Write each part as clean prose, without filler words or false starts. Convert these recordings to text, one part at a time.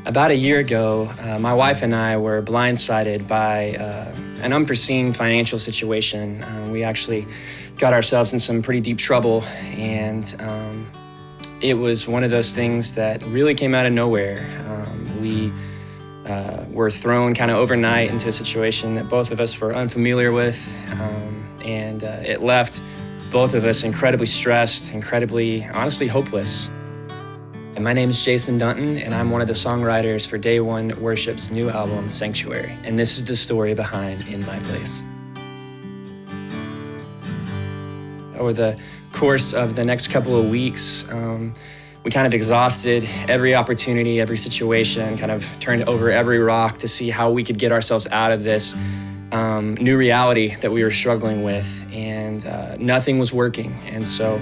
About a year ago, my wife and I were blindsided by an unforeseen financial situation. We actually got ourselves in some pretty deep trouble, and it was one of those things that really came out of nowhere. We were thrown kind of overnight into a situation that both of us were unfamiliar with, and it left both of us incredibly stressed, incredibly, honestly, hopeless. And my name is Jason Dunton, and I'm one of the songwriters for Day One Worship's new album, Sanctuary. And this is the story behind In My Place. Over the course of the next couple of weeks, we kind of exhausted every opportunity, every situation, kind of turned over every rock to see how we could get ourselves out of this new reality that we were struggling with, and nothing was working. And so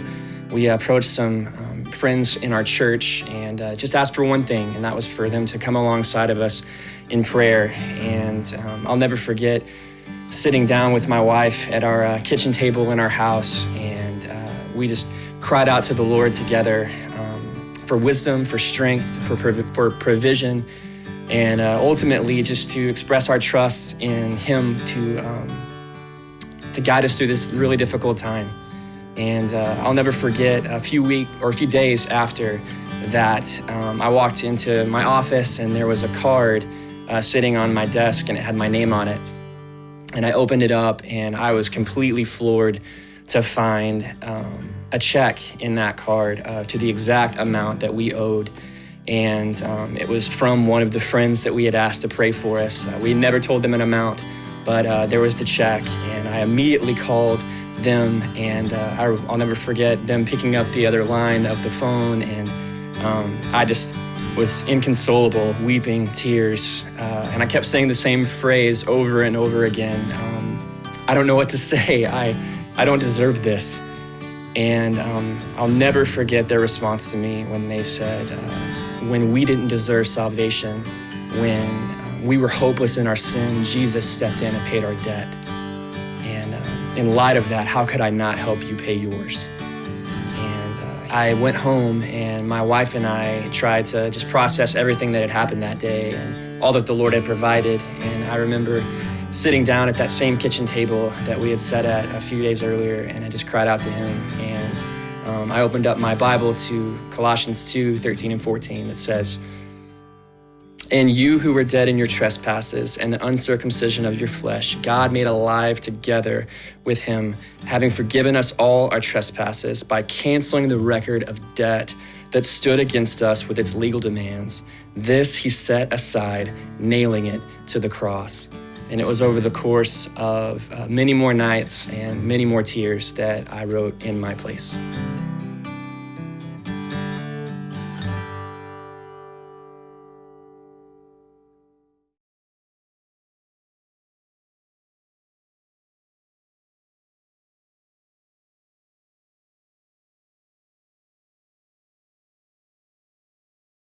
we approached some friends in our church and just asked for one thing, and that was for them to come alongside of us in prayer. And I'll never forget sitting down with my wife at our kitchen table in our house, and we just cried out to the Lord together for wisdom, for strength, for provision, and ultimately just to express our trust in Him to guide us through this really difficult time. And I'll never forget a few days after that, I walked into my office and there was a card sitting on my desk, and it had my name on it. And I opened it up and I was completely floored to find a check in that card to the exact amount that we owed. And it was from one of the friends that we had asked to pray for us. We had never told them an amount, but there was the check, and I immediately called them, and I'll never forget them picking up the other line of the phone, and I just was inconsolable, weeping tears, and I kept saying the same phrase over and over again. I don't know what to say. I don't deserve this. And I'll never forget their response to me when they said, when we didn't deserve salvation, when we were hopeless in our sin, Jesus stepped in and paid our debt. And in light of that, how could I not help you pay yours? And I went home, and my wife and I tried to just process everything that had happened that day and all that the Lord had provided. And I remember sitting down at that same kitchen table that we had sat at a few days earlier, and I just cried out to Him. And I opened up my Bible to Colossians 2:13 and 14 that says, "And you who were dead in your trespasses and the uncircumcision of your flesh, God made alive together with Him, having forgiven us all our trespasses by canceling the record of debt that stood against us with its legal demands. This He set aside, nailing it to the cross." And it was over the course of many more nights and many more tears that I wrote In My Place.